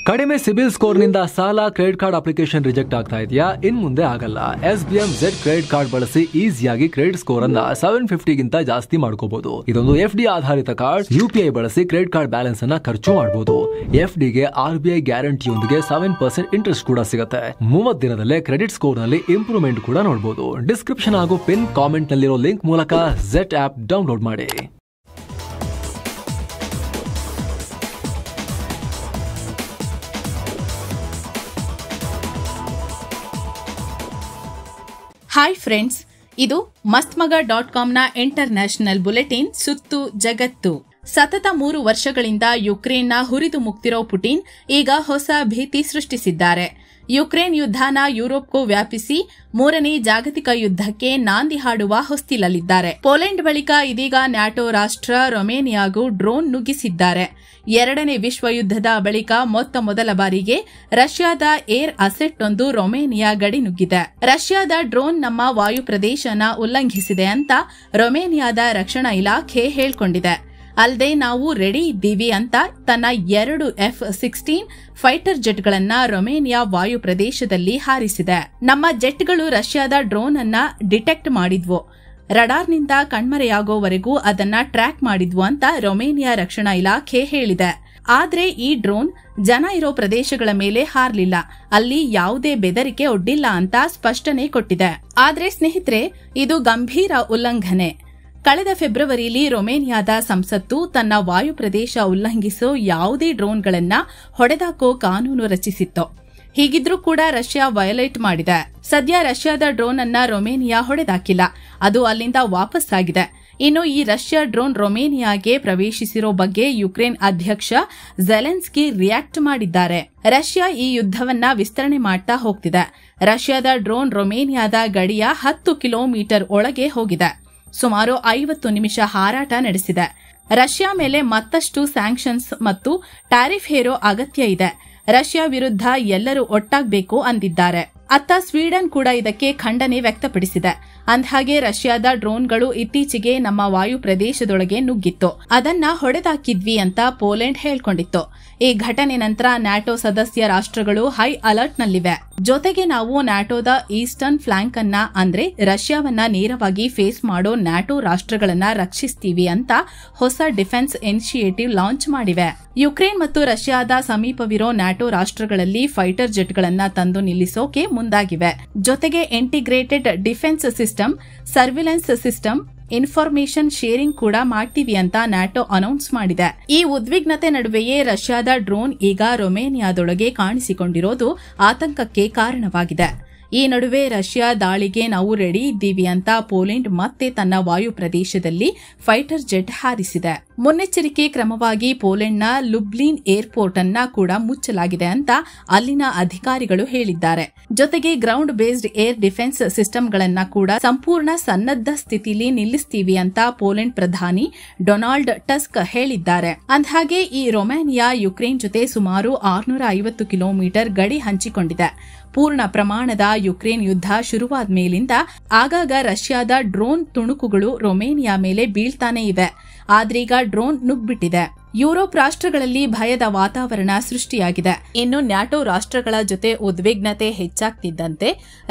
ಕಡಿಮೆ ಸಿಬಿಲ್ ಸ್ಕೋರ್ ನಿಂದ ಸಾಲ ಕ್ರೆಡಿಟ್ ಕಾರ್ಡ್ ಅಪ್ಲಿಕೇಶನ್ ರಿಜೆಕ್ಟ್ ಆಗ್ತಾ ಇದೆಯಾ? ಇನ್ ಮುಂದೆ ಆಗಲ್ಲ. SBM Z ಕ್ರೆಡಿಟ್ ಕಾರ್ಡ್ ಬಳಸಿ ಈಸಿಯಾಗಿ ಕ್ರೆಡಿಟ್ ಸ್ಕೋರ್ ಅನ್ನ 750 ಗಿಂತ ಜಾಸ್ತಿ ಮಾಡ್ಕೋಬಹುದು. ಇದೊಂದು FD ಆಧಾರಿತ ಕಾರ್ಡ್. UPI ಬಳಸಿ ಕ್ರೆಡಿಟ್ ಕಾರ್ಡ್ ಬ್ಯಾಲೆನ್ಸ್ ಅನ್ನ ಖರ್ಚು ಮಾಡಬಹುದು. FD ಗೆ RBI ಗ್ಯಾರಂಟಿಯೊಂದಿಗೆ 7% ಇಂಟ್ರೆಸ್ಟ್ ಕೂಡ ಸಿಗುತ್ತೆ. 30 ದಿನದಲ್ಲೇ ಕ್ರೆಡಿಟ್ ಸ್ಕೋರ್ ನಲ್ಲಿ ಇಂಪ್ರೂವ್ಮೆಂಟ್ ಕೂಡ ನೋಡಬಹುದು. ಡಿಸ್ಕ್ರಿಪ್ಷನ್ ಹಾಗೂ ಪಿನ್ ಕಾಮೆಂಟ್ ನಲ್ಲಿರೋ ಲಿಂಕ್ ಮೂಲಕ Z ಆಪ್ ಡೌನ್ಲೋಡ್ ಮಾಡಿ. ಹಾಯ್ ಫ್ರೆಂಡ್ಸ್, ಇದು ಮಸ್ತ್ಮಗ.ಕಾಮ್ನ ಇಂಟರ್ನ್ಯಾಷನಲ್ ಬುಲೆಟಿನ್ ಸುತ್ತು ಜಗತ್ತು. ಸತತ 3 ವರ್ಷಗಳಿಂದ ಯುಕ್ರೇನ್ನ ಹುರಿದು ಮುಗ್ತಿರೋ ಪುಟಿನ್ ಈಗ ಹೊಸ ಭೀತಿ ಸೃಷ್ಟಿಸಿದ್ದಾರೆ. ಯುಕ್ರೇನ್ ಯುದ್ಧನ ಯುರೋಪ್ಗೂ ವ್ಯಾಪಿಸಿ 3ನೇ ಜಾಗತಿಕ ಯುದ್ಧಕ್ಕೆ ನಾಂದಿ ಹಾಡುವ ಹೊಸ್ತಿಲಲ್ಲಿದ್ದಾರೆ. ಪೋಲೆಂಡ್ ಬಳಿಕ ಇದೀಗ ನ್ಯಾಟೋ ರಾಷ್ಟ್ರ ರೊಮೇನಿಯಾಗೂ ಡ್ರೋನ್ ನುಗ್ಗಿಸಿದ್ದಾರೆ. 2ನೇ ವಿಶ್ವ ಯುದ್ಧದ ಬಳಿಕ ಮೊದಲ ಬಾರಿಗೆ ರಷ್ಯಾದ ಏರ್ ಅಸೆಟ್ ಒಂದು ರೊಮೇನಿಯಾ ಗಡಿ ನುಗ್ಗಿದೆ. ರಷ್ಯಾದ ಡ್ರೋನ್ ನಮ್ಮ ವಾಯು ಪ್ರದೇಶನ ಉಲ್ಲಂಘಿಸಿದೆ ಅಂತ ರೊಮೇನಿಯಾದ ರಕ್ಷಣಾ ಇಲಾಖೆ ಹೇಳ್ಕೊಂಡಿದೆ. ಅಲ್ಲದೆ ನಾವು ರೆಡಿ ಇದ್ದೀವಿ ಅಂತ ತನ್ನ 2 F-16 ಫೈಟರ್ ಜೆಟ್ಗಳನ್ನ ರೊಮೇನಿಯಾ ವಾಯು ಪ್ರದೇಶದಲ್ಲಿ ಹಾರಿಸಿದೆ. ನಮ್ಮ ಜೆಟ್ಗಳು ರಷ್ಯಾದ ಡ್ರೋನ್ ಅನ್ನ ಡಿಟೆಕ್ಟ್ ಮಾಡಿದ್ವು, ರಡಾರ್ನಿಂದ ಕಣ್ಮರೆಯಾಗೋವರೆಗೂ ಅದನ್ನ ಟ್ರ್ಯಾಕ್ ಮಾಡಿದ್ವು ಅಂತ ರೊಮೇನಿಯಾ ರಕ್ಷಣಾ ಇಲಾಖೆ ಹೇಳಿದೆ. ಆದ್ರೆ ಈ ಡ್ರೋನ್ ಜನ ಇರೋ ಪ್ರದೇಶಗಳ ಮೇಲೆ ಹಾರಲಿಲ್ಲ, ಅಲ್ಲಿ ಯಾವುದೇ ಬೆದರಿಕೆ ಒಡ್ಡಿಲ್ಲ ಅಂತ ಸ್ಪಷ್ಟನೆ ಕೊಟ್ಟಿದೆ. ಆದ್ರೆ ಸ್ನೇಹಿತರೆ, ಇದು ಗಂಭೀರ ಉಲ್ಲಂಘನೆ. ಕಳೆದ ಫೆಬ್ರವರಿಯಲ್ಲಿ ರೊಮೇನಿಯಾದ ಸಂಸತ್ತು ತನ್ನ ವಾಯು ಪ್ರದೇಶ ಉಲ್ಲಂಘಿಸೋ ಯಾವುದೇ ಡ್ರೋನ್ಗಳನ್ನ ಹೊಡೆದಾಕೋ ಕಾನೂನು ರಚಿಸಿತ್ತು. ಹೀಗಿದ್ರೂ ಕೂಡ ರಷ್ಯಾ ವಯೋಲೇಟ್ ಮಾಡಿದೆ. ಸದ್ಯ ರಷ್ಯಾದ ಡ್ರೋನ್ ಅನ್ನ ರೊಮೇನಿಯಾ ಹೊಡೆದಾಕಿಲ್ಲ, ಅದು ಅಲ್ಲಿಂದ ವಾಪಸ್ಸಾಗಿದೆ. ಇನ್ನು ಈ ರಷ್ಯಾ ಡ್ರೋನ್ ರೊಮೇನಿಯಾಗೆ ಪ್ರವೇಶಿಸಿರೋ ಬಗ್ಗೆ ಯುಕ್ರೇನ್ ಅಧ್ಯಕ್ಷ ಝೆಲೆನ್ಸ್ಕಿ ರಿಯಾಕ್ಟ್ ಮಾಡಿದ್ದಾರೆ. ರಷ್ಯಾ ಈ ಯುದ್ಧವನ್ನ ವಿಸ್ತರಣೆ ಮಾಡ್ತಾ ಹೋಗ್ತಿದೆ. ರಷ್ಯಾದ ಡ್ರೋನ್ ರೊಮೇನಿಯಾದ ಗಡಿಯ 10 ಕಿಲೋಮೀಟರ್ ಒಳಗೆ ಹೋಗಿದೆ. ಸುಮಾರು 50 ನಿಮಿಷ ಹಾರಾಟ ನಡೆಸಿದೆ. ರಷ್ಯಾ ಮೇಲೆ ಮತ್ತಷ್ಟು ಸ್ಯಾಂಕ್ಷನ್ಸ್ ಮತ್ತು ಟ್ಯಾರಿಫ್ ಹೇರೋ ಅಗತ್ಯ ಇದೆ. ರಷ್ಯಾ ವಿರುದ್ಧ ಎಲ್ಲರೂ ಒಟ್ಟಾಗಬೇಕು ಅಂದಿದ್ದಾರೆ. ಅತ್ತ ಸ್ವೀಡನ್ ಕೂಡ ಇದಕ್ಕೆ ಖಂಡನೆ ವ್ಯಕ್ತಪಡಿಸಿದೆ. ಅಂದ್ಹಾಗೆ ರಷ್ಯಾದ ಡ್ರೋನ್ಗಳು ಇತ್ತೀಚೆಗೆ ನಮ್ಮ ವಾಯು ಪ್ರದೇಶದೊಳಗೆ ನುಗ್ಗಿತ್ತು, ಅದನ್ನ ಹೊಡೆದಾಕಿದ್ವಿ ಅಂತ ಪೋಲೆಂಡ್ ಹೇಳ್ಕೊಂಡಿತ್ತು. ಈ ಘಟನೆ ನಂತರ ನ್ಯಾಟೋ ಸದಸ್ಯ ರಾಷ್ಟ್ರಗಳು ಹೈ ಅಲರ್ಟ್ನಲ್ಲಿವೆ. ಜೊತೆಗೆ ನಾವು ನ್ಯಾಟೋದ ಈಸ್ಟರ್ನ್ ಫ್ಲಾಂಕ್ ಅನ್ನ ಅಂದ್ರೆ ರಷ್ಯಾವನ್ನ ನೇರವಾಗಿ ಫೇಸ್ ಮಾಡೋ ನ್ಯಾಟೋ ರಾಷ್ಟ್ರಗಳನ್ನ ರಕ್ಷಿಸ್ತೀವಿ ಅಂತ ಹೊಸ ಡಿಫೆನ್ಸ್ ಇನಿಷಿಯೇಟಿವ್ ಲಾಂಚ್ ಮಾಡಿವೆ. ಯುಕ್ರೇನ್ ಮತ್ತು ರಷ್ಯಾದ ಸಮೀಪವಿರೋ ನ್ಯಾಟೋ ರಾಷ್ಟ್ರಗಳಲ್ಲಿ ಫೈಟರ್ ಜೆಟ್ಗಳನ್ನ ತಂದು ನಿಲ್ಲಿಸೋಕೆ ಮುಂದಾಗಿವೆ. ಜೊತೆಗೆ integrated defence system, surveillance system, information sharing ಕೂಡ ಮಾಡ್ತೀವಿ ಅಂತ ನ್ಯಾಟೋ ಅನೌನ್ಸ್ ಮಾಡಿದೆ. ಈ ಉದ್ವಿಗ್ನತೆ ನಡುವೆಯೇ ರಷ್ಯಾದ ಡ್ರೋನ್ ಈಗ ರೊಮೇನಿಯಾದೊಳಗೆ ಕಾಣಿಸಿಕೊಂಡಿರೋದು ಆತಂಕಕ್ಕೆ ಕಾರಣವಾಗಿದೆ. ಈ ನಡುವೆ ರಷ್ಯಾ ದಾಳಿಗೆ ನಾವು ರೆಡಿ ಇದ್ದೀವಿ ಅಂತ ಪೋಲೆಂಡ್ ಮತ್ತೆ ತನ್ನ ವಾಯು ಪ್ರದೇಶದಲ್ಲಿ ಫೈಟರ್ ಜೆಟ್ ಹಾರಿಸಿದೆ. ಮುನ್ನೆಚ್ಚರಿಕೆ ಕ್ರಮವಾಗಿ ಪೋಲೆಂಡ್ನ ಲುಬ್ಲಿನ್ ಏರ್ಪೋರ್ಟ್ ಅನ್ನ ಕೂಡ ಮುಚ್ಚಲಾಗಿದೆ ಅಂತ ಅಲ್ಲಿನ ಅಧಿಕಾರಿಗಳು ಹೇಳಿದ್ದಾರೆ. ಜೊತೆಗೆ ಗ್ರೌಂಡ್ ಬೇಸ್ಡ್ ಏರ್ ಡಿಫೆನ್ಸ್ ಸಿಸ್ಟಂಗಳನ್ನ ಕೂಡ ಸಂಪೂರ್ಣ ಸನ್ನದ್ಧ ಸ್ಥಿತಿಲಿ ನಿಲ್ಲಿಸ್ತೀವಿ ಅಂತ ಪೋಲೆಂಡ್ ಪ್ರಧಾನಿ ಡೊನಾಲ್ಡ್ ಟಸ್ಕ್ ಹೇಳಿದ್ದಾರೆ. ಅಂದ್ಹಾಗೆ ಈ ರೊಮೇನಿಯಾ ಯುಕ್ರೇನ್ ಜೊತೆ ಸುಮಾರು 650 ಕಿಲೋಮೀಟರ್ ಗಡಿ ಹಂಚಿಕೊಂಡಿದೆ. ಪೂರ್ಣ ಪ್ರಮಾಣದ ಯುಕ್ರೇನ್ ಯುದ್ಧ ಶುರುವಾದ ಮೇಲಿಂದ ಆಗಾಗ ರಷ್ಯಾದ ಡ್ರೋನ್ ತುಣುಕುಗಳು ರೊಮೇನಿಯಾ ಮೇಲೆ ಬೀಳ್ತಾನೆ ಇವೆ. ಆದ್ರೀಗ ಡ್ರೋನ್ ನುಗ್ಬಿಟ್ಟಿದೆ. ಯುರೋಪ್ ರಾಷ್ಟ್ರಗಳಲ್ಲಿ ಭಯದ ವಾತಾವರಣ ಸೃಷ್ಟಿಯಾಗಿದೆ. ಇನ್ನು ನ್ಯಾಟೋ ರಾಷ್ಟ್ರಗಳ ಜೊತೆ ಉದ್ವಿಗ್ನತೆ ಹೆಚ್ಚಾಗ್ತಿದ್ದಂತೆ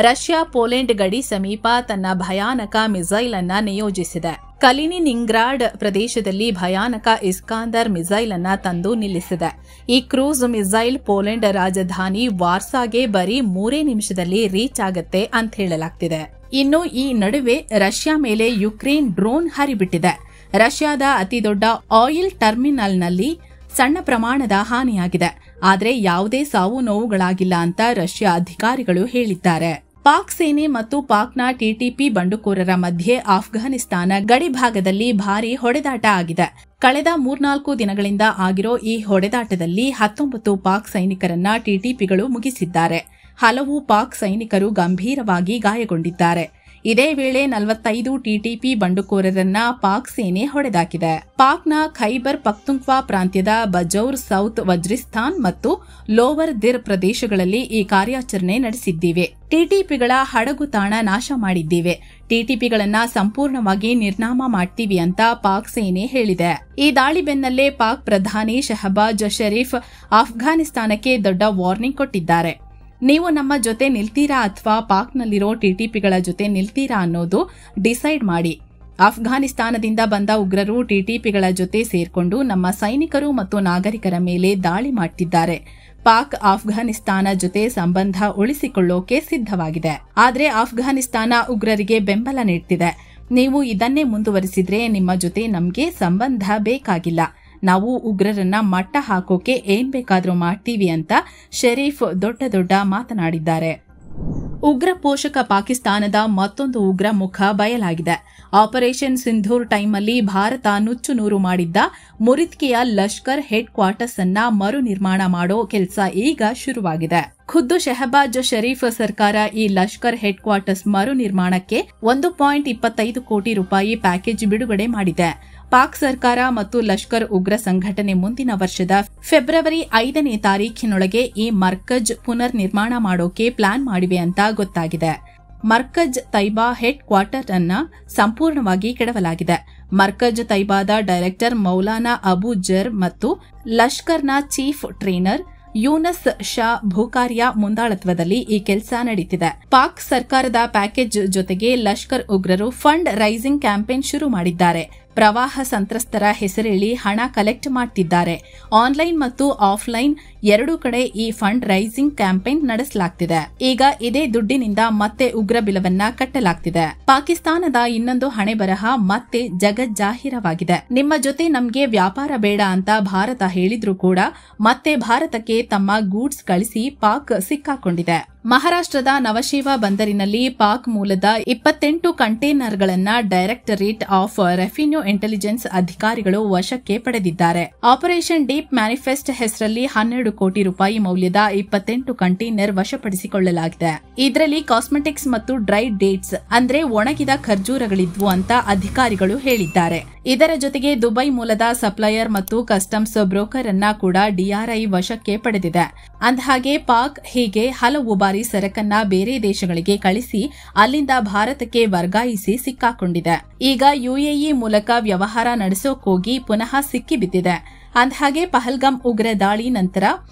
ರಷ್ಯಾ ಪೋಲೆಂಡ್ ಗಡಿ ಸಮೀಪ ತನ್ನ ಭಯಾನಕ ಮಿಸೈಲ್ ಅನ್ನ ನಿಯೋಜಿಸಿದೆ. ಕಲಿನಿಂಗ್ರಾಡ್ ಪ್ರದೇಶದಲ್ಲಿ ಭಯಾನಕ ಇಸ್ಕಾಂದರ್ ಮಿಸೈಲ್ ಅನ್ನ ತಂದು ನಿಲ್ಲಿಸಿದೆ. ಈ ಕ್ರೂಸ್ ಮಿಸೈಲ್ ಪೋಲೆಂಡ್ ರಾಜಧಾನಿ ವಾರ್ಸಾಗೆ ಬರೀ 3 ನಿಮಿಷದಲ್ಲಿ ರೀಚ್ ಆಗತ್ತೆ ಅಂತ ಹೇಳಲಾಗ್ತಿದೆ. ಇನ್ನು ಈ ನಡುವೆ ರಷ್ಯಾ ಮೇಲೆ ಯುಕ್ರೇನ್ ಡ್ರೋನ್ ಹರಿಬಿಟ್ಟಿದೆ. ರಷ್ಯಾದ ಅತಿದೊಡ್ಡ ಆಯಿಲ್ ಟರ್ಮಿನಲ್ನಲ್ಲಿ ಸಣ್ಣ ಪ್ರಮಾಣದ ಹಾನಿಯಾಗಿದೆ, ಆದರೆ ಯಾವುದೇ ಸಾವು ನೋವುಗಳಾಗಿಲ್ಲ ಅಂತ ರಷ್ಯಾ ಅಧಿಕಾರಿಗಳು ಹೇಳಿದ್ದಾರೆ. ಪಾಕ್ ಸೇನೆ ಮತ್ತು ಪಾಕ್ನ ಟಿಟಿಪಿ ಬಂಡುಕೋರರ ಮಧ್ಯೆ ಅಫ್ಘಾನಿಸ್ತಾನ ಗಡಿಭಾಗದಲ್ಲಿ ಭಾರೀ ಹೊಡೆದಾಟ ಆಗಿದೆ. ಕಳೆದ 3-4 ದಿನಗಳಿಂದ ಆಗಿರೋ ಈ ಹೊಡೆದಾಟದಲ್ಲಿ 19 ಪಾಕ್ ಸೈನಿಕರನ್ನ ಟಿಟಿಪಿಗಳು ಮುಗಿಸಿದ್ದಾರೆ. ಹಲವು ಪಾಕ್ ಸೈನಿಕರು ಗಂಭೀರವಾಗಿ ಗಾಯಗೊಂಡಿದ್ದಾರೆ. ಇದೇ ವೇಳೆ 45 ಟಿಟಿಪಿ ಬಂಡುಕೋರರನ್ನ ಪಾಕ್ ಸೇನೆ ಹೊಡೆದಾಕಿದೆ. ಪಾಕ್ನ ಖೈಬರ್ ಪಖ್ತೂನ್ಖ್ವಾ ಪ್ರಾಂತ್ಯದ ಬಜೌರ್, ಸೌತ್ ವಜ್ರಿಸ್ತಾನ್ ಮತ್ತು ಲೋವರ್ ದಿರ್ ಪ್ರದೇಶಗಳಲ್ಲಿ ಈ ಕಾರ್ಯಾಚರಣೆ ನಡೆಸಿದ್ದೀವೆ. ಟಿಟಿಪಿಗಳ ಹಡಗು ತಾಣ ನಾಶ ಮಾಡಿದ್ದೀವೆ. ಟಿಟಿಪಿಗಳನ್ನ ಸಂಪೂರ್ಣವಾಗಿ ನಿರ್ನಾಮ ಮಾಡ್ತೀವಿ ಅಂತ ಪಾಕ್ ಸೇನೆ ಹೇಳಿದೆ. ಈ ದಾಳಿ ಬೆನ್ನಲ್ಲೇ ಪಾಕ್ ಪ್ರಧಾನಿ ಶಹಬಾಜ್ ಶರೀಫ್ ಅಫ್ಘಾನಿಸ್ತಾನಕ್ಕೆ ದೊಡ್ಡ ವಾರ್ನಿಂಗ್ ಕೊಟ್ಟಿದ್ದಾರೆ. ನೀವು ನಮ್ಮ ಜೊತೆ ನಿಲ್ತೀರಾ ಅಥವಾ ಪಾಕ್ನಲ್ಲಿರೋ ಟಿಟಿಪಿಗಳ ಜೊತೆ ನಿಲ್ತೀರಾ ಅನ್ನೋದು ಡಿಸೈಡ್ ಮಾಡಿ. ಅಫ್ಘಾನಿಸ್ತಾನದಿಂದ ಬಂದ ಉಗ್ರರು ಟಿಟಿಪಿಗಳ ಜೊತೆ ಸೇರ್ಕೊಂಡು ನಮ್ಮ ಸೈನಿಕರು ಮತ್ತು ನಾಗರಿಕರ ಮೇಲೆ ದಾಳಿ ಮಾಡ್ತಿದ್ದಾರೆ. ಪಾಕ್ ಅಫ್ಘಾನಿಸ್ತಾನ ಜೊತೆ ಸಂಬಂಧ ಉಳಿಸಿಕೊಳ್ಳೋಕೆ ಸಿದ್ಧವಾಗಿದೆ. ಆದರೆ ಅಫ್ಘಾನಿಸ್ತಾನ ಉಗ್ರರಿಗೆ ಬೆಂಬಲ ನೀಡ್ತಿದೆ. ನೀವು ಇದನ್ನೇ ಮುಂದುವರಿಸಿದ್ರೆ ನಿಮ್ಮ ಜೊತೆ ನಮ್ಗೆ ಸಂಬಂಧ ಬೇಕಾಗಿಲ್ಲ. ನಾವು ಉಗ್ರರನ್ನ ಮಟ್ಟ ಹಾಕೋಕೆ ಏನ್ ಬೇಕಾದ್ರೂ ಮಾಡ್ತೀವಿ ಅಂತ ಶರೀಫ್ ದೊಡ್ಡ ಮಾತನಾಡಿದ್ದಾರೆ. ಉಗ್ರ ಪೋಷಕ ಪಾಕಿಸ್ತಾನದ ಮತ್ತೊಂದು ಉಗ್ರ ಮುಖ ಬಯಲಾಗಿದೆ. ಆಪರೇಷನ್ ಸಿಂಧೂರ್ ಟೈಮ್ನಲ್ಲಿ ಭಾರತ ನುಚ್ಚುನೂರು ಮಾಡಿದ್ದ ಮುರಿದ್ಕೆಯ ಲಷ್ಕರ್ ಹೆಡ್ ಕ್ವಾರ್ಟರ್ಸ್ ಅನ್ನ ಮರು ನಿರ್ಮಾಣ ಮಾಡೋ ಕೆಲಸ ಈಗ ಶುರುವಾಗಿದೆ. ಖುದ್ದು ಶಹಬಾಜ್ ಶರೀಫ್ ಸರ್ಕಾರ ಈ ಲಷ್ಕರ್ ಹೆಡ್ ಕ್ವಾರ್ಟರ್ಸ್ ಮರು ನಿರ್ಮಾಣಕ್ಕೆ 1.25 ಕೋಟಿ ರೂಪಾಯಿ ಪ್ಯಾಕೇಜ್ ಬಿಡುಗಡೆ ಮಾಡಿದೆ. ಪಾಕ್ ಸರ್ಕಾರ ಮತ್ತು ಲಷ್ಕರ್ ಉಗ್ರ ಸಂಘಟನೆ ಮುಂದಿನ ವರ್ಷದ ಫೆಬ್ರವರಿ 5ನೇ ತಾರೀಖಿನೊಳಗೆ ಈ ಮರ್ಕಜ್ ಪುನರ್ ನಿರ್ಮಾಣ ಮಾಡೋಕೆ ಪ್ಲಾನ್ ಮಾಡಿವೆ ಅಂತ ಗೊತ್ತಾಗಿದೆ. ಮರ್ಕಜ್ ತೈಬಾ ಹೆಡ್ ಕ್ವಾರ್ಟರ್ ಅನ್ನ ಸಂಪೂರ್ಣವಾಗಿ ಕೆಡವಲಾಗಿದೆ. ಮರ್ಕಜ್ ತೈಬಾದ ಡೈರೆಕ್ಟರ್ ಮೌಲಾನಾ ಅಬು ಜರ್ ಮತ್ತು ಲಷ್ಕರ್ನ ಚೀಫ್ ಟ್ರೇನರ್ ಯೂನಸ್ ಶಾ ಭೂಕಾರಿಯಾ ಮುಂದಾಳತ್ವದಲ್ಲಿ ಈ ಕೆಲಸ ನಡೆಯುತ್ತಿದೆ. ಪಾಕ್ ಸರ್ಕಾರದ ಪ್ಯಾಕೇಜ್ ಜೊತೆಗೆ ಲಷ್ಕರ್ ಉಗ್ರರು ಫಂಡ್ ರೈಸಿಂಗ್ ಕ್ಯಾಂಪೇನ್ ಶುರು ಮಾಡಿದ್ದಾರೆ. ಪ್ರವಾಹ ಸಂತ್ರಸ್ತರ ಹೆಸರೇಳಿ ಹಣ ಕಲೆಕ್ಟ್ ಮಾಡ್ತಿದ್ದಾರೆ. ಆನ್ಲೈನ್ ಮತ್ತು ಆಫ್ಲೈನ್ ಎರಡೂ ಕಡೆ ಈ ಫಂಡ್ ರೈಸಿಂಗ್ ಕ್ಯಾಂಪೇನ್ ನಡೆಸಲಾಗ್ತಿದೆ. ಈಗ ಇದೇ ದುಡ್ಡಿನಿಂದ ಮತ್ತೆ ಉಗ್ರ ಬಿಲವನ್ನ ಕಟ್ಟಲಾಗ್ತಿದೆ. ಪಾಕಿಸ್ತಾನದ ಇನ್ನೊಂದು ಹಣೆಬರಹ ಮತ್ತೆ ಜಗಜ್ಜಾಹೀರವಾಗಿದೆ. ನಿಮ್ಮ ಜೊತೆ ನಮ್ಗೆ ವ್ಯಾಪಾರ ಬೇಡ ಅಂತ ಭಾರತ ಹೇಳಿದ್ರೂ ಕೂಡ ಮತ್ತೆ ಭಾರತಕ್ಕೆ ತಮ್ಮ ಗೂಡ್ಸ್ ಕಳಿಸಿ ಪಾಕ್ ಸಿಕ್ಕಾಕೊಂಡಿದೆ. ಮಹಾರಾಷ್ಟ್ರದ ನವಶೇವಾ ಬಂದರಿನಲ್ಲಿ ಪಾಕ್ ಮೂಲದ 28 ಕಂಟೇನರ್ಗಳನ್ನ ಡೈರೆಕ್ಟರೇಟ್ ಆಫ್ ರೆವಿನ್ಯೂ ಇಂಟೆಲಿಜೆನ್ಸ್ ಅಧಿಕಾರಿಗಳು ವಶಕ್ಕೆ ಪಡೆದಿದ್ದಾರೆ. ಆಪರೇಷನ್ ಡೀಪ್ ಮ್ಯಾನಿಫೆಸ್ಟ್ ಹೆಸರಲ್ಲಿ 12 ಕೋಟಿ ರೂಪಾಯಿ ಮೌಲ್ಯದ 28 ಕಂಟೇನರ್ ವಶಪಡಿಸಿಕೊಳ್ಳಲಾಗಿದೆ. ಇದರಲ್ಲಿ ಕಾಸ್ಮೆಟಿಕ್ಸ್ ಮತ್ತು ಡ್ರೈ ಡೇಟ್ಸ್ ಅಂದ್ರೆ ಒಣಗಿದ ಖರ್ಜೂರಗಳಿದ್ವು ಅಂತ ಅಧಿಕಾರಿಗಳು ಹೇಳಿದ್ದಾರೆ. ಇದರ ಜೊತೆಗೆ ದುಬೈ ಮೂಲದ ಸಪ್ಲೈಯರ್ ಮತ್ತು ಕಸ್ಟಮ್ಸ್ ಬ್ರೋಕರ್ ಅನ್ನ ಕೂಡ ಡಿಆರ್ಐ ವಶಕ್ಕೆ ಪಡೆದಿದೆ. ಅಂದಹಾಗೆ ಪಾಕ್ ಹೀಗೆ ಹಲವು ಬಾರಿ ಸರಕನ್ನ ಬೇರೆ ದೇಶಗಳಿಗೆ ಕಳಿಸಿ ಅಲ್ಲಿಂದ ಭಾರತಕ್ಕೆ ವರ್ಗಾಯಿಸಿ ಸಿಕ್ಕಾಕೊಂಡಿದೆ. ಈಗ ಯುಎಇ ಮೂಲಕ ವ್ಯವಹಾರ ನಡೆಸೋಕೋಗಿ ಪುನಃ ಸಿಕ್ಕಿಬಿದ್ದಿದೆ. ಅಂದಹಾಗೆ ಪಹಲ್ಗಾಮ್ ಉಗ್ರ ದಾಳಿ ನಂತರ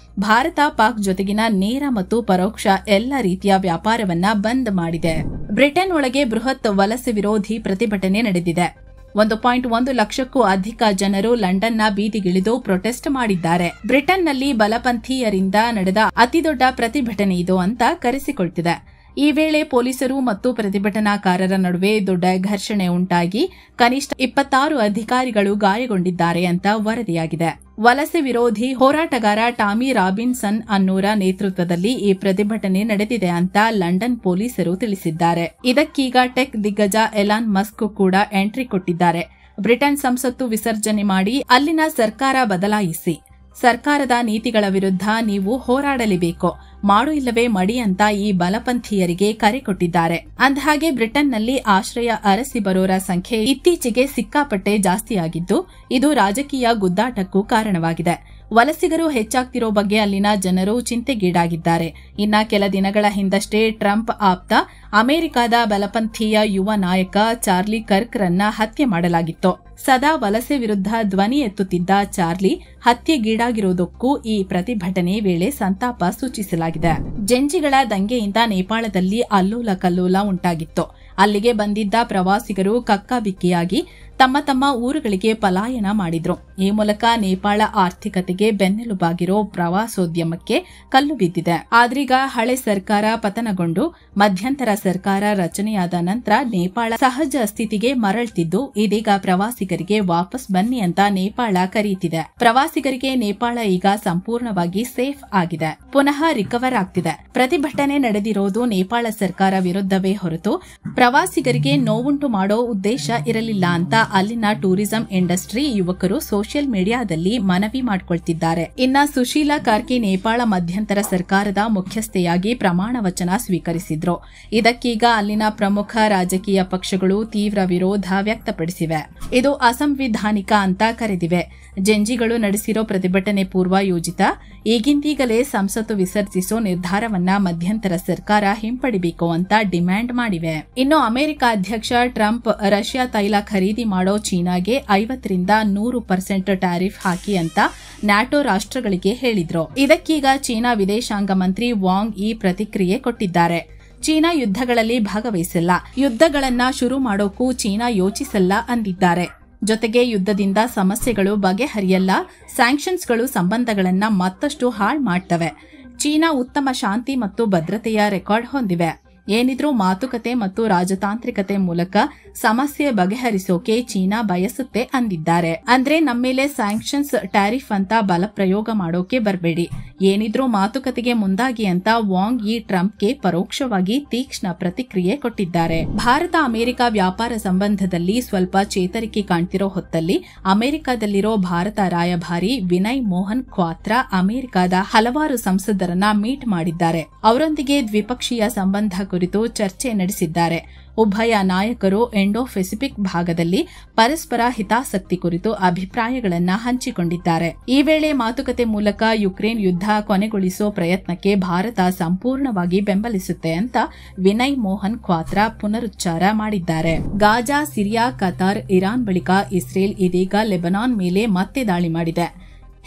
ಭಾರತ ಪಾಕ್ ಜೊತೆಗಿನ ನೇರ ಮತ್ತು ಪರೋಕ್ಷ ಎಲ್ಲ ರೀತಿಯ ವ್ಯಾಪಾರವನ್ನ ಬಂದ್ ಮಾಡಿದೆ. ಬ್ರಿಟನ್ ಒಳಗೆ ಬೃಹತ್ ವಲಸೆ ವಿರೋಧಿ ಪ್ರತಿಭಟನೆ ನಡೆದಿದೆ. 1.1 ಲಕ್ಷಕ್ಕೂ ಅಧಿಕ ಜನರು ಲಂಡನ್ನ ಬೀದಿಗಿಳಿದು ಪ್ರೊಟೆಸ್ಟ್ ಮಾಡಿದ್ದಾರೆ. ಬ್ರಿಟನ್ನಲ್ಲಿ ಬಲಪಂಥೀಯರಿಂದ ನಡೆದ ಅತಿದೊಡ್ಡ ಪ್ರತಿಭಟನೆ ಇದು ಅಂತ ಕರೆಸಿಕೊಳ್ತಿದೆ. ಈ ವೇಳೆ ಪೊಲೀಸರು ಮತ್ತು ಪ್ರತಿಭಟನಾಕಾರರ ನಡುವೆ ದೊಡ್ಡ ಘರ್ಷಣೆ ಉಂಟಾಗಿ ಕನಿಷ್ಠ 26 ಅಧಿಕಾರಿಗಳು ಗಾಯಗೊಂಡಿದ್ದಾರೆ ಅಂತ ವರದಿಯಾಗಿದೆ. ವಲಸೆ ವಿರೋಧಿ ಹೋರಾಟಗಾರ ಟಾಮಿ ರಾಬಿನ್ಸನ್ ಅನ್ನೂರ ನೇತೃತ್ವದಲ್ಲಿ ಈ ಪ್ರತಿಭಟನೆ ನಡೆದಿದೆ ಅಂತ ಲಂಡನ್ ಪೊಲೀಸರು ತಿಳಿಸಿದ್ದಾರೆ. ಇದಕ್ಕೀಗ ಟೆಕ್ ದಿಗ್ಗಜ ಎಲಾನ್ ಮಸ್ಕ್ ಕೂಡ ಎಂಟ್ರಿ ಕೊಟ್ಟಿದ್ದಾರೆ. ಬ್ರಿಟನ್ ಸಂಸತ್ತು ವಿಸರ್ಜನೆ ಮಾಡಿ ಅಲ್ಲಿನ ಸರ್ಕಾರ ಬದಲಾಯಿಸಿ, ಸರ್ಕಾರದ ನೀತಿಗಳ ವಿರುದ್ಧ ನೀವು ಹೋರಾಡಲೇಬೇಕು, ಮಾಡು ಇಲ್ಲವೇ ಮಡಿ ಅಂತ ಈ ಬಲಪಂಥೀಯರಿಗೆ ಕರೆ ಕೊಟ್ಟಿದ್ದಾರೆ. ಅಂದಹಾಗೆ ಬ್ರಿಟನ್ನಲ್ಲಿ ಆಶ್ರಯ ಅರಸಿ ಬರೋರ ಸಂಖ್ಯೆ ಇತ್ತೀಚೆಗೆ ಸಿಕ್ಕಾಪಟ್ಟೆ ಜಾಸ್ತಿಯಾಗಿದ್ದು ಇದು ರಾಜಕೀಯ ಗುದ್ದಾಟಕ್ಕೂ ಕಾರಣವಾಗಿದೆ. ವಲಸಿಗರು ಹೆಚ್ಚಾಗ್ತಿರೋ ಬಗ್ಗೆ ಅಲ್ಲಿನ ಜನರು ಚಿಂತೆಗೀಡಾಗಿದ್ದಾರೆ. ಇನ್ನ ಕೆಲ ದಿನಗಳ ಹಿಂದಷ್ಟೇ ಟ್ರಂಪ್ ಆಪ್ತ ಅಮೆರಿಕದ ಬಲಪಂಥೀಯ ಯುವ ನಾಯಕ ಚಾರ್ಲಿ ಕರ್ಕ್ರನ್ನ ಹತ್ಯೆ ಮಾಡಲಾಗಿತ್ತು. ಸದಾ ವಲಸೆ ವಿರುದ್ಧ ಧ್ವನಿ ಎತ್ತುತ್ತಿದ್ದ ಚಾರ್ಲಿ ಹತ್ಯೆಗೀಡಾಗಿರುವುದಕ್ಕೂ ಈ ಪ್ರತಿಭಟನೆ ವೇಳೆ ಸಂತಾಪ ಸೂಚಿಸಲಾಗಿದೆ. ಜಂಜಿಗಳ ದಂಗೆಯಿಂದ ನೇಪಾಳದಲ್ಲಿ ಅಲ್ಲೋಲ ಕಲ್ಲೋಲ ಉಂಟಾಗಿತ್ತು. ಅಲ್ಲಿಗೆ ಬಂದಿದ್ದ ಪ್ರವಾಸಿಗರು ಕಕ್ಕಾಬಿಕ್ಕಿಯಾಗಿ ತಮ್ಮ ತಮ್ಮ ಊರುಗಳಿಗೆ ಪಲಾಯನ ಮಾಡಿದ್ರು. ಈ ಮೂಲಕ ನೇಪಾಳ ಆರ್ಥಿಕತೆಗೆ ಬೆನ್ನೆಲುಬಾಗಿರೋ ಪ್ರವಾಸೋದ್ಯಮಕ್ಕೆ ಕಲ್ಲು ಬಿದ್ದಿದೆ. ಆದ್ರೀಗ ಹಳೆ ಸರ್ಕಾರ ಪತನಗೊಂಡು ಮಧ್ಯಂತರ ಸರ್ಕಾರ ರಚನೆಯಾದ ನಂತರ ನೇಪಾಳ ಸಹಜ ಸ್ಥಿತಿಗೆ ಮರಳ್ತಿದ್ದು ಇದೀಗ ಪ್ರವಾಸಿಗರಿಗೆ ವಾಪಸ್ ಬನ್ನಿ ಅಂತ ನೇಪಾಳ ಕರೆಯುತ್ತಿದೆ. ಪ್ರವಾಸಿಗರಿಗೆ ನೇಪಾಳ ಈಗ ಸಂಪೂರ್ಣವಾಗಿ ಸೇಫ್ ಆಗಿದೆ, ಪುನಃ ರಿಕವರ್ ಆಗ್ತಿದೆ. ಪ್ರತಿಭಟನೆ ನಡೆದಿರೋದು ನೇಪಾಳ ಸರ್ಕಾರ ವಿರುದ್ಧವೇ ಹೊರತು ಪ್ರವಾಸಿಗರಿಗೆ ನೋವುಂಟು ಮಾಡೋ ಉದ್ದೇಶ ಇರಲಿಲ್ಲ ಅಂತ ಅಲ್ಲಿನ ಟೂರಿಸಂ ಇಂಡಸ್ಟ್ರಿ ಯುವಕರು ಸೋಷಿಯಲ್ ಮೀಡಿಯಾದಲ್ಲಿ ಮನವಿ ಮಾಡಿಕೊಳ್ತಿದ್ದಾರೆ. ಇನ್ನ ಸುಶೀಲಾ ಕಾರ್ಕಿ ನೇಪಾಳ ಮಧ್ಯಂತರ ಸರ್ಕಾರದ ಮುಖ್ಯಸ್ಥೆಯಾಗಿ ಪ್ರಮಾಣ ವಚನ ಸ್ವೀಕರಿಸಿದ್ರು. ಇದಕ್ಕೀಗ ಅಲ್ಲಿನ ಪ್ರಮುಖ ರಾಜಕೀಯ ಪಕ್ಷಗಳು ತೀವ್ರ ವಿರೋಧ ವ್ಯಕ್ತಪಡಿಸಿವೆ. ಇದು ಅಸಂವಿಧಾನಿಕ ಅಂತ ಕರೆದಿವೆ. ಜಂಜಿಗಳು ನಡೆಸಿರೋ ಪ್ರತಿಭಟನೆ ಪೂರ್ವ ಯೋಜಿತ. ಈಗಿಂದೀಗಲೇ ಸಂಸತ್ತು ವಿಸರ್ಜಿಸೋ ನಿರ್ಧಾರವನ್ನ ಮಧ್ಯಂತರ ಸರ್ಕಾರ ಹಿಂಪಡಿಬೇಕು ಅಂತ ಡಿಮ್ಯಾಂಡ್ ಮಾಡಿವೆ. ಇನ್ನು ಅಮೆರಿಕ ಅಧ್ಯಕ್ಷ ಟ್ರಂಪ್ ರಷ್ಯಾ ತೈಲ ಖರೀದಿ ಮಾಡೋ ಚೀನಾಗೆ 50ರಿಂದ 100% ಟ್ಯಾರಿಫ್ ಹಾಕಿ ಅಂತ ನ್ಯಾಟೋ ರಾಷ್ಟ್ರಗಳಿಗೆ ಹೇಳಿದ್ರು. ಇದಕ್ಕೀಗ ಚೀನಾ ವಿದೇಶಾಂಗ ಮಂತ್ರಿ ವಾಂಗ್ ಈ ಪ್ರತಿಕ್ರಿಯೆ ಕೊಟ್ಟಿದ್ದಾರೆ. ಚೀನಾ ಯುದ್ಧಗಳಲ್ಲಿ ಭಾಗವಹಿಸಿಲ್ಲ, ಯುದ್ಧಗಳನ್ನ ಶುರು ಮಾಡೋಕ್ಕೂ ಚೀನಾ ಯೋಚಿಸಲ್ಲ ಅಂದಿದ್ದಾರೆ. ಜೊತೆಗೆ ಯುದ್ಧದಿಂದ ಸಮಸ್ಯೆಗಳು ಬಗೆಹರಿಯಲ್ಲ, ಸ್ಯಾಂಕ್ಷನ್ಸ್ಗಳು ಸಂಬಂಧಗಳನ್ನ ಮತ್ತಷ್ಟು ಹಾಳು ಮಾಡ್ತವೆ. ಚೀನಾ ಉತ್ತಮ ಶಾಂತಿ ಮತ್ತು ಭದ್ರತೆಯ ರೆಕಾರ್ಡ್ ಹೊಂದಿವೆ. ಏನಿದ್ರೂ ಮಾತುಕತೆ ಮತ್ತು ರಾಜತಾಂತ್ರಿಕತೆ ಮೂಲಕ ಸಮಸ್ಯೆ ಬಗೆಹರಿಸೋಕೆ ಚೀನಾ ಬಯಸುತ್ತೆ ಅಂದಿದ್ದಾರೆ. ಅಂದ್ರೆ ನಮ್ಮೇಲೆ ಸ್ಯಾಂಕ್ಷನ್ಸ್ ಟ್ಯಾರಿಫ್ ಅಂತ ಬಲಪ್ರಯೋಗ ಮಾಡೋಕೆ ಬರಬೇಡಿ, ಏನಿದ್ರೂ ಮಾತುಕತೆಗೆ ಮುಂದಾಗಿ ಅಂತ ವಾಂಗ್ ಈ ಟ್ರಂಪ್ಗೆ ಪರೋಕ್ಷವಾಗಿ ತೀಕ್ಷ್ಣ ಪ್ರತಿಕ್ರಿಯೆ ಕೊಟ್ಟಿದ್ದಾರೆ. ಭಾರತ ಅಮೆರಿಕ ವ್ಯಾಪಾರ ಸಂಬಂಧದಲ್ಲಿ ಸ್ವಲ್ಪ ಚೇತರಿಕೆ ಕಾಣ್ತಿರೋ ಹೊತ್ತಲ್ಲಿ ಅಮೆರಿಕದಲ್ಲಿರೋ ಭಾರತ ರಾಯಭಾರಿ ವಿನಯ್ ಮೋಹನ್ ಕ್ವಾತ್ರಾ ಅಮೆರಿಕದ ಹಲವಾರು ಸಂಸದರನ್ನ ಮೀಟ್ ಮಾಡಿದ್ದಾರೆ. ಅವರೊಂದಿಗೆ ದ್ವಿಪಕ್ಷೀಯ ಸಂಬಂಧ ಕುರಿತು ಚರ್ಚೆ ನಡೆಸಿದ್ದಾರೆ. ಉಭಯ ನಾಯಕರು ಇಂಡೋ ಪೆಸಿಫಿಕ್ ಭಾಗದಲ್ಲಿ ಪರಸ್ಪರ ಹಿತಾಸಕ್ತಿ ಕುರಿತು ಅಭಿಪ್ರಾಯಗಳನ್ನು ಹಂಚಿಕೊಂಡಿದ್ದಾರೆ. ಈ ವೇಳೆ ಮಾತುಕತೆ ಮೂಲಕ ಯುಕ್ರೇನ್ ಯುದ್ಧ ಕೊನೆಗೊಳಿಸೋ ಪ್ರಯತ್ನಕ್ಕೆ ಭಾರತ ಸಂಪೂರ್ಣವಾಗಿ ಬೆಂಬಲಿಸುತ್ತೆ ಅಂತ ವಿನಯ್ ಮೋಹನ್ ಕ್ವಾತ್ರಾ ಪುನರುಚ್ಚಾರ ಮಾಡಿದ್ದಾರೆ. ಗಾಜಾ, ಸಿರಿಯಾ, ಕತಾರ್, ಇರಾನ್ ಬಳಿಕ ಇಸ್ರೇಲ್ ಇದೀಗ ಲೆಬನಾನ್ ಮೇಲೆ ಮತ್ತೆ ದಾಳಿ ಮಾಡಿದೆ.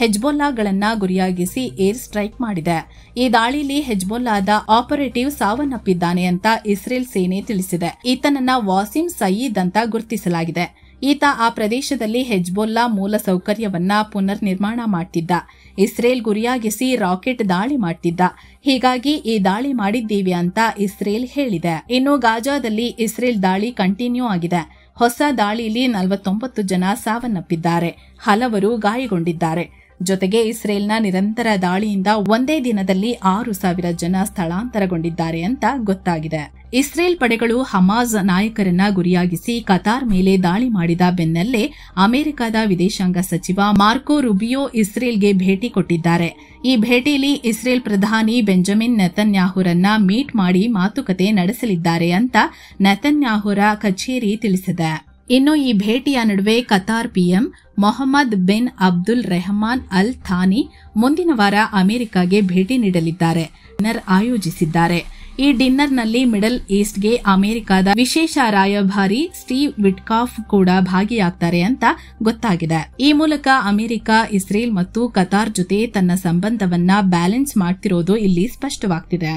ಹೆಜ್ಬೊಲ್ಲಾಗಳನ್ನ ಗುರಿಯಾಗಿಸಿ ಏರ್ ಸ್ಟ್ರೈಕ್ ಮಾಡಿದೆ. ಈ ದಾಳಿಯಲ್ಲಿ ಹೆಜ್ಬೊಲ್ಲಾದ ಆಪರೇಟಿವ್ ಸಾವನ್ನಪ್ಪಿದ್ದಾನೆ ಅಂತ ಇಸ್ರೇಲ್ ಸೇನೆ ತಿಳಿಸಿದೆ. ಈತನನ್ನ ವಾಸಿಂ ಸಯೀದ್ ಅಂತ ಗುರುತಿಸಲಾಗಿದೆ. ಈತ ಆ ಪ್ರದೇಶದಲ್ಲಿ ಹೆಜ್ಬೊಲ್ಲಾ ಮೂಲ ಸೌಕರ್ಯವನ್ನ ಪುನರ್ ನಿರ್ಮಾಣ ಮಾಡ್ತಿದ್ದ. ಇಸ್ರೇಲ್ ಗುರಿಯಾಗಿಸಿ ರಾಕೆಟ್ ದಾಳಿ ಮಾಡ್ತಿದ್ದ. ಹೀಗಾಗಿ ಈ ದಾಳಿ ಮಾಡಿದ್ದೀವಿ ಅಂತ ಇಸ್ರೇಲ್ ಹೇಳಿದೆ. ಇನ್ನು ಗಾಜಾದಲ್ಲಿ ಇಸ್ರೇಲ್ ದಾಳಿ ಕಂಟಿನ್ಯೂ ಆಗಿದೆ. ಹೊಸ ದಾಳಿಯಲ್ಲಿ 49 ಜನ ಸಾವನ್ನಪ್ಪಿದ್ದಾರೆ, ಹಲವರು ಗಾಯಗೊಂಡಿದ್ದಾರೆ. ಜೊತೆಗೆ ಇಸ್ರೇಲ್ನ ನಿರಂತರ ದಾಳಿಯಿಂದ ಒಂದೇ ದಿನದಲ್ಲಿ 6,000 ಜನ ಸ್ಥಳಾಂತರಗೊಂಡಿದ್ದಾರೆ ಅಂತ ಗೊತ್ತಾಗಿದೆ. ಇಸ್ರೇಲ್ ಪಡೆಗಳು ಹಮಾಜ್ ನಾಯಕರನ್ನ ಗುರಿಯಾಗಿಸಿ ಕತಾರ್ ಮೇಲೆ ದಾಳಿ ಮಾಡಿದ ಬೆನ್ನಲ್ಲೇ ಅಮೆರಿಕದ ವಿದೇಶಾಂಗ ಸಚಿವ ಮಾರ್ಕೋ ರುಬಿಯೋ ಇಸ್ರೇಲ್ಗೆ ಭೇಟಿ ಕೊಟ್ಟಿದ್ದಾರೆ. ಈ ಭೇಟಿಯಲ್ಲಿ ಇಸ್ರೇಲ್ ಪ್ರಧಾನಿ ಬೆಂಜಮಿನ್ ನೆತನ್ಯಾಹುರನ್ನ ಮೀಟ್ ಮಾಡಿ ಮಾತುಕತೆ ನಡೆಸಲಿದ್ದಾರೆ ಅಂತ ನೆತನ್ಯಾಹುರ ಕಚೇರಿ ತಿಳಿಸಿದೆ. ಇನ್ನು ಈ ಭೇಟಿಯ ನಡುವೆ Qatar PM Mohammed bin Abdul Rahman Al Thani ಮುಂದಿನ ವಾರ ಅಮೆರಿಕಾಗೆ ಭೇಟಿ ನೀಡಲಿದ್ದಾರೆ. ಡಿನ್ನರ್ ಆಯೋಜಿಸಿದ್ದಾರೆ. ಈ ಡಿನ್ನರ್ನಲ್ಲಿ ಮಿಡಲ್ ಈಸ್ಟ್ಗೆ ಅಮೆರಿಕದ ವಿಶೇಷ ರಾಯಭಾರಿ ಸ್ಟೀವ್ ವಿಟ್ಕಾಫ್ ಕೂಡ ಭಾಗಿಯಾಗ್ತಾರೆ ಅಂತ ಗೊತ್ತಾಗಿದೆ. ಈ ಮೂಲಕ ಅಮೆರಿಕ ಇಸ್ರೇಲ್ ಮತ್ತು ಕತಾರ್ ಜೊತೆ ತನ್ನ ಸಂಬಂಧವನ್ನ ಬ್ಯಾಲೆನ್ಸ್ ಮಾಡ್ತಿರೋದು ಇಲ್ಲಿ ಸ್ಪಷ್ಟವಾಗ್ತಿದೆ.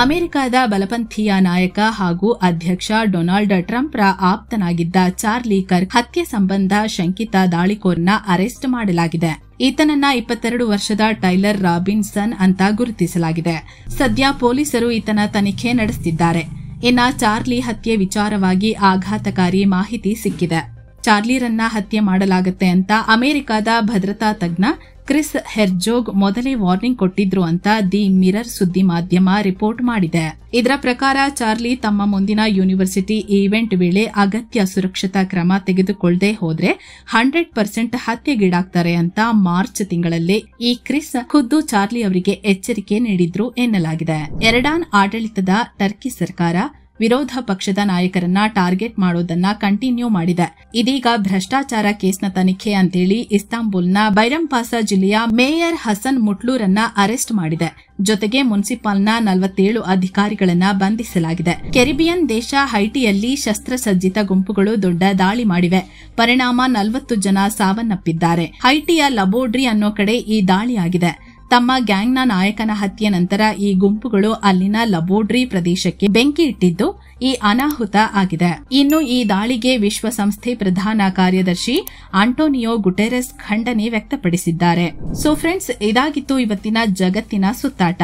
ಅಮೆರಿಕದ ಬಲಪಂಥೀಯ ನಾಯಕ ಹಾಗೂ ಅಧ್ಯಕ್ಷ ಡೊನಾಲ್ಡ್ ಟ್ರಂಪ್ರ ಆಪ್ತನಾಗಿದ್ದ ಚಾರ್ಲಿ ಕರ್ಕ್ ಹತ್ಯೆ ಸಂಬಂಧ ಶಂಕಿತ ದಾಳಿಕೋರನ್ನ ಅರೆಸ್ಟ್ ಮಾಡಲಾಗಿದೆ. ಈತನನ್ನ 22 ವರ್ಷದ ಟೈಲರ್ ರಾಬಿನ್ಸನ್ ಅಂತ ಗುರುತಿಸಲಾಗಿದೆ. ಸದ್ಯ ಪೊಲೀಸರು ಈತನ ತನಿಖೆ ನಡೆಸುತ್ತಿದ್ದಾರೆ. ಇನ್ನ ಚಾರ್ಲಿ ಹತ್ಯೆ ವಿಚಾರವಾಗಿ ಆಘಾತಕಾರಿ ಮಾಹಿತಿ ಸಿಕ್ಕಿದೆ. ಚಾರ್ಲಿರನ್ನ ಹತ್ಯೆ ಮಾಡಲಾಗುತ್ತೆ ಅಂತ ಅಮೆರಿಕದ ಭದ್ರತಾ ತಜ್ಞ ಕ್ರಿಸ್ ಹೆರ್ಜೋಗ್ ಮೊದಲೇ ವಾರ್ನಿಂಗ್ ಕೊಟ್ಟಿದ್ರು ಅಂತ ದಿ ಮಿರರ್ ಸುದ್ದಿ ಮಾಧ್ಯಮ ರಿಪೋರ್ಟ್ ಮಾಡಿದೆ. ಇದರ ಪ್ರಕಾರ ಚಾರ್ಲಿ ತಮ್ಮ ಮುಂದಿನ ಯೂನಿವರ್ಸಿಟಿ ಈವೆಂಟ್ ವೇಳೆ ಅಗತ್ಯ ಸುರಕ್ಷತಾ ಕ್ರಮ ತೆಗೆದುಕೊಳ್ಳದೆ ಹೋದ್ರೆ 100% ಹತ್ಯೆಗೀಡಾಗ್ತಾರೆ ಅಂತ ಮಾರ್ಚ್ ತಿಂಗಳಲ್ಲೇ ಈ ಕ್ರಿಸ್ ಖುದ್ದು ಚಾರ್ಲಿ ಅವರಿಗೆ ಎಚ್ಚರಿಕೆ ನೀಡಿದ್ರು ಎನ್ನಲಾಗಿದೆ. ಎರ್ಡಾನ್ ಆಡಳಿತದ ಟರ್ಕಿ ಸರ್ಕಾರ ವಿರೋಧ ಪಕ್ಷದ ನಾಯಕರನ್ನ ಟಾರ್ಗೆಟ್ ಮಾಡೋದನ್ನ ಕಂಟಿನ್ಯೂ ಮಾಡಿದೆ. ಇದೀಗ ಭ್ರಷ್ಟಾಚಾರ ಕೇಸ್ನ ತನಿಖೆ ಅಂತೇಳಿ ಇಸ್ತಾಂಬುಲ್ನ ಬೈರಂಪಾಸ ಜಿಲ್ಲೆಯ ಮೇಯರ್ ಹಸನ್ ಮುಟ್ಲೂರನ್ನ ಅರೆಸ್ಟ್ ಮಾಡಿದೆ. ಜೊತೆಗೆ ಮುನ್ಸಿಪಾಲ್ನ 47 ಅಧಿಕಾರಿಗಳನ್ನ ಬಂಧಿಸಲಾಗಿದೆ. ಕೆರಿಬಿಯನ್ ದೇಶ ಹೈಟಿಯಲ್ಲಿ ಶಸ್ತ್ರಸಜ್ಜಿತ ಗುಂಪುಗಳು ದೊಡ್ಡ ದಾಳಿ ಮಾಡಿವೆ. ಪರಿಣಾಮ 40 ಜನ ಸಾವನ್ನಪ್ಪಿದ್ದಾರೆ. ಹೈಟಿಯ ಲಬೋಡ್ರಿ ಅನ್ನೋ ಕಡೆ ಈ ದಾಳಿಯಾಗಿದೆ. ತಮ್ಮ ಗ್ಯಾಂಗ್ನ ನಾಯಕನ ಹತ್ಯೆ ನಂತರ ಈ ಗುಂಪುಗಳು ಅಲ್ಲಿನ ಲಬೋಡ್ರಿ ಪ್ರದೇಶಕ್ಕೆ ಬೆಂಕಿ ಇಟ್ಟಿದ್ದು ಈ ಅನಾಹುತ ಆಗಿದೆ. ಇನ್ನು ಈ ದಾಳಿಗೆ ವಿಶ್ವಸಂಸ್ಥೆ ಪ್ರಧಾನ ಕಾರ್ಯದರ್ಶಿ ಆಂಟೋನಿಯೋ ಗುಟೆರೆಸ್ ಖಂಡನೆ ವ್ಯಕ್ತಪಡಿಸಿದ್ದಾರೆ. ಸೊ ಫ್ರೆಂಡ್ಸ್, ಇದಾಗಿತ್ತು ಇವತ್ತಿನ ಜಗತ್ತಿನ ಸುತ್ತಾಟ.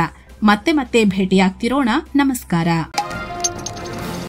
ಮತ್ತೆ ಭೇಟಿಯಾಗ್ತಿರೋಣ. ನಮಸ್ಕಾರ.